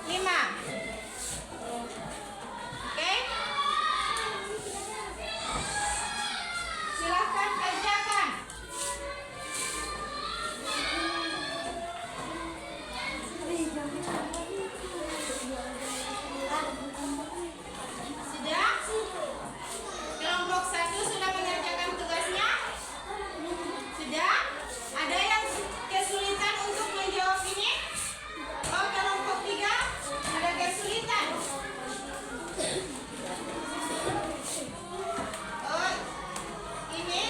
5. Oke? Silahkan kerjakan. Sudah? Kelompok 1 sudah mengerjakan tugasnya? Sudah? Ada yang kesulitan untuk menjawab ini? Oh, kelompok 3 ada kesulitan. Oh, ini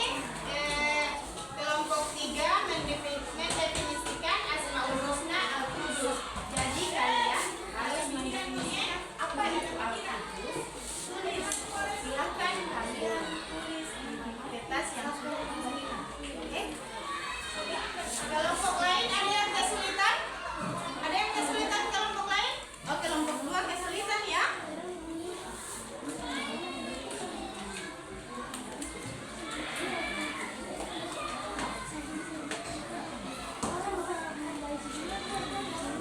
kelompok 3 mendefinisikan Asmaul Husna Al-Qudus. Jadi kalian harus mendefinisikan apa itu Al-Qudus. Tulis. Silakan kalian tulis di kertas yang sudah diberikan. Oke? Kelompok lain ada yang kesulitan? Ada yang kesulitan kelompok lain? Oh, kelompok 2 kesulitan ya?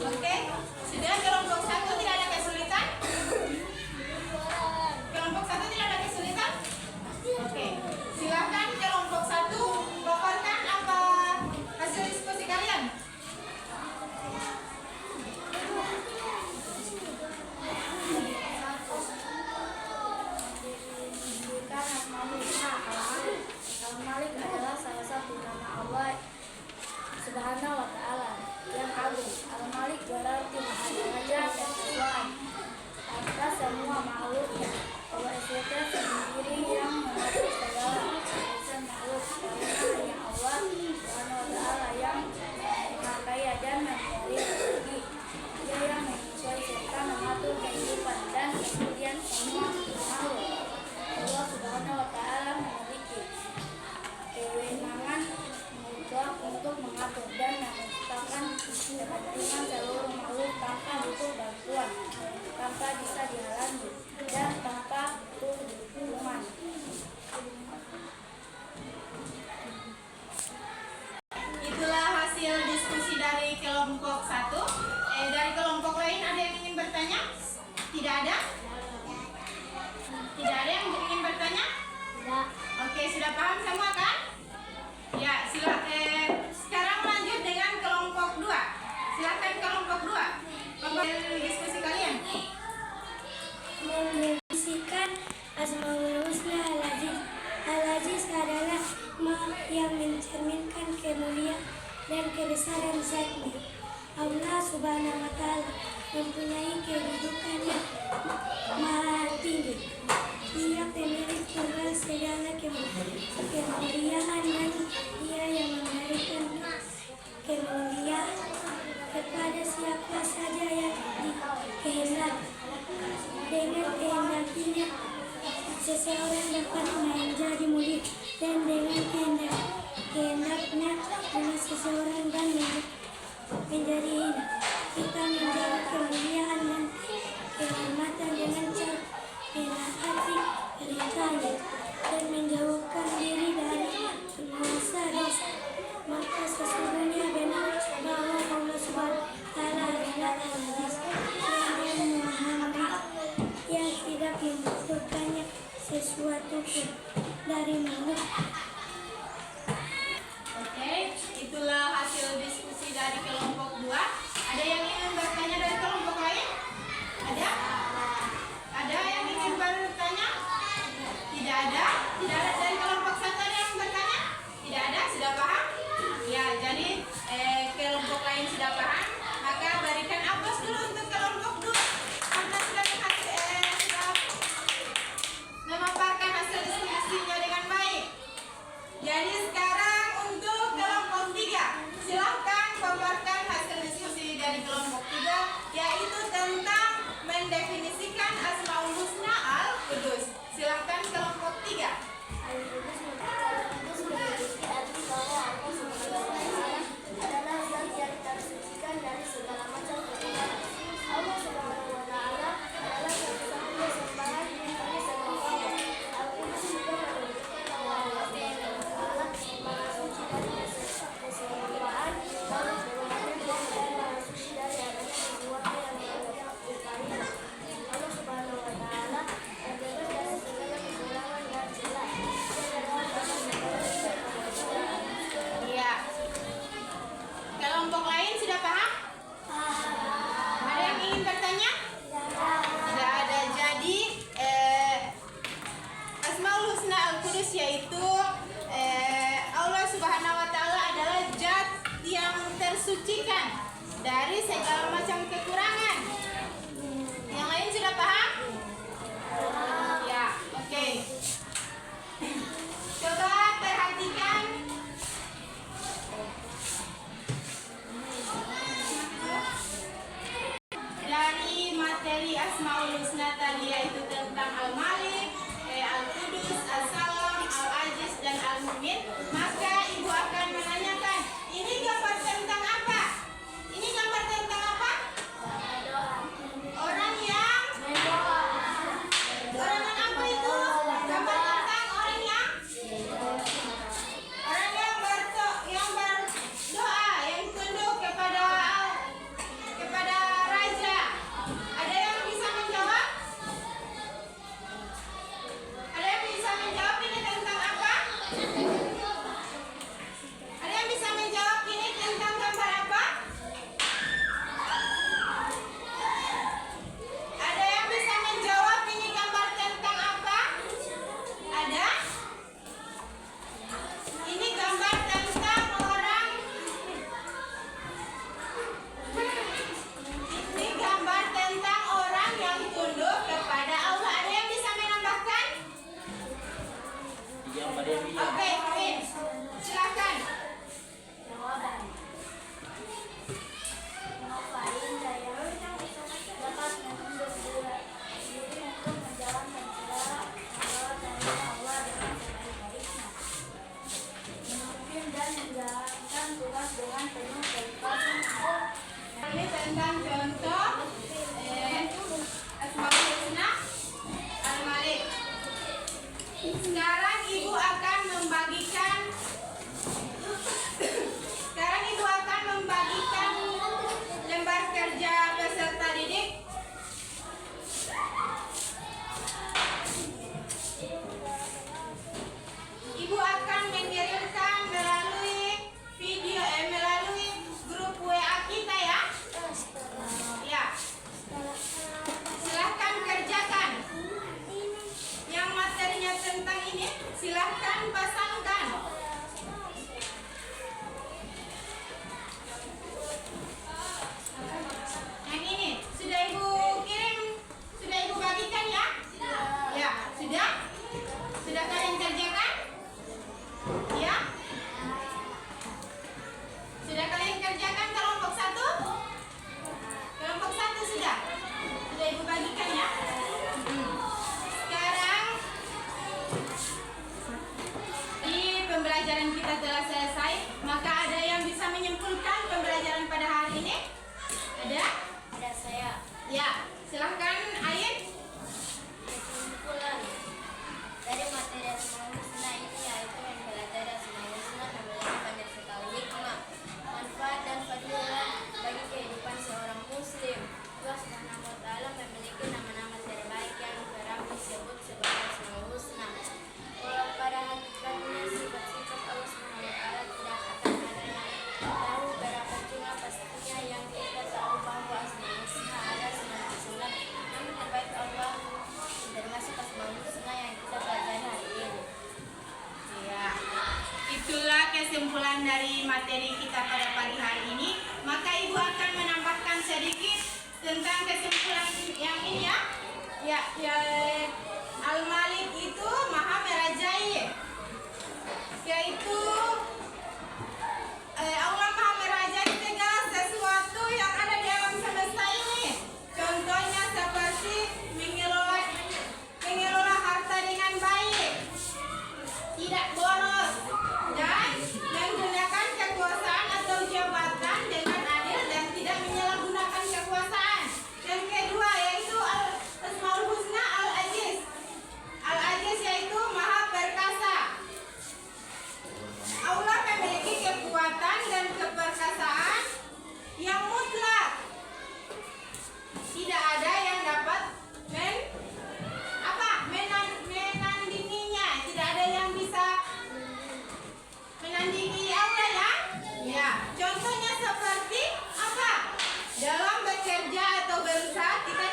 Oke, sudah kelompok 1 tidak ada kesulitan? Kelompok 1 tidak ada kesulitan? Oke, silakan kelompok 1 paparkan apa hasil diskusi kalian. Al-Malik adalah salah satu nama Allah Subhanahu wa Ta'ala yang agung. Al-Malik berarti Maha Raja dan Tuhan atas semua makhluknya. Allah SWT sendiri yang mengatur segala urusan makhluk. Karena hanya Allah Subhanahu wa Ta'ala yang Maha Kaya dan memberi rezeki. Dia yang menyusun serta mengatur kehidupan dan kemudian semua makhluk. Allah Subhanahu wa Ta'ala memiliki kewenangan mutlak untuk mengatur dan menciptakan kepentingan seluruh makhluk tanpa butuh bantuan, tanpa bisa dihalangi, dan tanpa dukungan. Itulah hasil diskusi dari kelompok 1. Dari kelompok lain ada yang ingin bertanya? Tidak ada? Tidak ada yang ingin bertanya? Tidak. Oke, sudah paham semua kan? Ya, sekarang lanjut dengan kelompok 2. Silakan kelompok 2. Diskusi kalian. Mendefinisikan Asmaul Husna Al-Aziz. Al-Aziz adalah yang mencerminkan kemuliaan dan kebesaran zatnya. Allah Subhanahu wa Ta'ala mempunyai kedudukan yang maha tinggi. Dia pemilik tunggal segala kemuliaan dan Dia yang memberikan kemuliaan kepada siapa saja yang dikehendaki. Dengan kehendakinya seseorang dapat menjadi mulia, dan dengan kehendaknya seseorang dan menjadi hina. Kita menjawab kemuliaan dan kehormatan dengan cara menaati perintahnya dan menjauhkan diri dari penguasa dosa. Maka sesungguhnya benar bahwa Allah Subhanahu wa Ta'ala adalah Al-Aziz yang memahami, yang tidak membutuhkannya sesuatu pun dari makhluk. Oke, itulah hasil diskusi dari kelompok 2. dari segala macam kekurangan. Yang lain sudah paham? Ya, oke. Coba perhatikan dari materi Asmaul Husna tadi, yaitu tentang Al-Malik, Al-Qudus, As-Salam, Al-Aziz, dan Al-Mu'min. Maka ibu akan menanyakan, ini gambar tentang apa? Ini gambar tentang apa? Orang yang apa itu? Gambar tentang orang yang berdoa, yang tunduk kepada raja. Ada yang bisa menjawab? Ada yang bisa menjawab ini tentang apa? Ada yang bisa menjawab ini tentang gambar apa? Ada yang bisa menjawab ini gambar tentang apa? Ada? Ini gambar tentang orang. Ini gambar tentang orang yang tunduk kepada Allah. Ada yang bisa menambahkan? Oke, Vin, silakan. Jawaban. Ngapain saya dapat menunduk diri untuk menjalankan segala perintah Allah dengan sebaik-baiknya, memimpin dan menjalankan tugas dengan penuh keikhlasan. Ini tentang contoh Asmaul Husna Al-Malik. Sekarang ibu akan membagikan lembar kerja peserta didik. Ibu akan mengirimkan melalui melalui grup WA kita ya. Ya. Silahkan kerjakan. Yang materinya tentang ini silahkan pasangkan. Yang ini sudah ibu kirim, sudah ibu bagikan ya? Ya, sudah? Sudah kalian kerjakan? Ya? Sudah kalian kerjakan kelompok 1? Kelompok 1 sudah? Sudah ibu bagikan ya? Sekarang di pembelajaran kita telah selesai, maka ada yang bisa menyimpulkan pembelajaran pada hari ini? Ada? Ada saya. Ya, silahkan Ain. Kesimpulan dari materi Asmaul Husna ini yaitu mempelajari Asmaul Husna memiliki banyak sekali hikmah, manfaat dan fadilah bagi kehidupan seorang muslim. Allah Subhanahu wa taala memiliki nama-nama terbaik yang kerap disebut sebagai Asmaul Husna. Walau pada hakikatnya sifat-sifat Allah Subhanahu wa taala tidak akan ada yang tahu berapa jumlah pastinya, yang kita tahu bahwa Asmaul Husna ada 99, namun terbaik Allah termasuk Asmaul Husna yang kita pelajari hari ini. Ya, itulah kesimpulan dari materi kita pada pagi hari ini. Maka ibu akan menambahkan sedikit tentang kesimpulan yang ini ya. Ya, Al-Malik itu Maha Merajai, yaitu Allah Maha Merajai segala sesuatu yang ada di alam semesta ini. Contohnya seperti mengelola harta dengan baik, tidak boros, dan menggunakan kekuasaan atau jabatan dengan adil dan tidak menyalahgunakan kekuasaan. Yang kedua yaitu Asmaul Husna Al-Aziz. Al-Aziz yaitu Maha Perkasa. Allah memiliki kekuatan dan keperkasaan yang mutlak. Tidak ada yang dapat menandinginya. Tidak ada yang bisa menandingi Allah ya. Ya, contohnya seperti apa? Dalam bekerja atau berusaha kita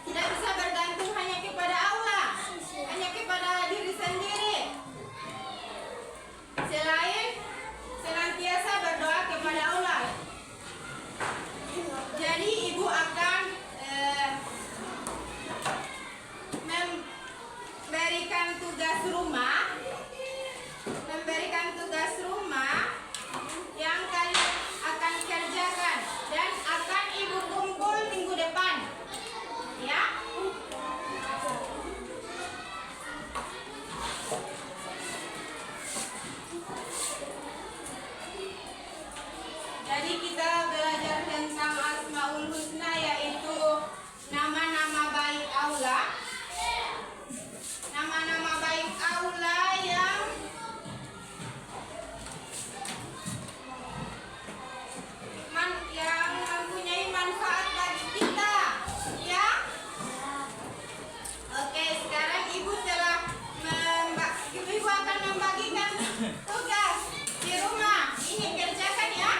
tidak bisa bergantung hanya kepada Allah, hanya kepada diri sendiri. Selain senantiasa berdoa kepada kepada Allah. Jadi ibu akan memberikan tugas rumah yang kalian akan kerjakan dan akan ibu kumpul minggu depan, ya. Jadi kita belajar tentang Asmaul Husna, yaitu nama-nama baik Allah. Nama-nama baik Allah yang mempunyai manfaat bagi kita, ya. Oke, sekarang ibu akan membagikan tugas di rumah. Ini kerjakan, ya.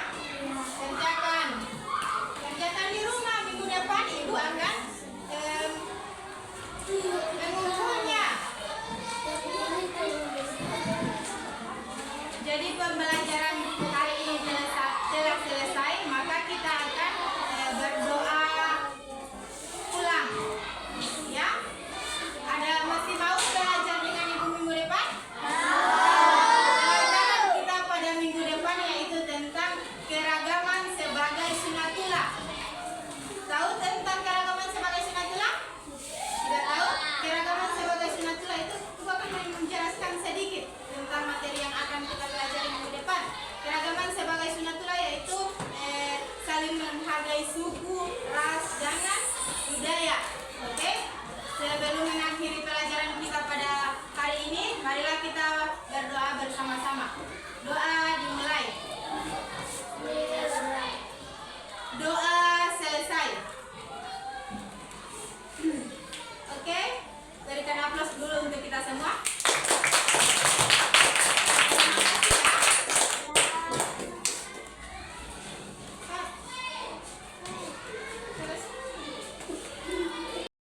Kerjakan di rumah. Minggu depan ibu akan mengumpulnya. Jadi pembelajaran hari ini telah selesai, maka kita akan berdoa pulang, ya. Ada masih mau belajar dengan ibu minggu depan? Pelajaran kita pada minggu depan yaitu tentang keragaman sebagai sunatullah. Tahu tentang keragaman sebagai sunatullah? Tidak tahu? Keragaman sebagai sunatullah itu aku akan menjelaskan sedikit tentang materi yang akan kita pelajari minggu depan. Keragaman sebagai sunatullah yaitu saling menghargai suku, ras, dan budaya. Oke? Sebelum mengakhiri pelajaran kita pada hari ini, marilah kita berdoa bersama-sama. Doa dimulai.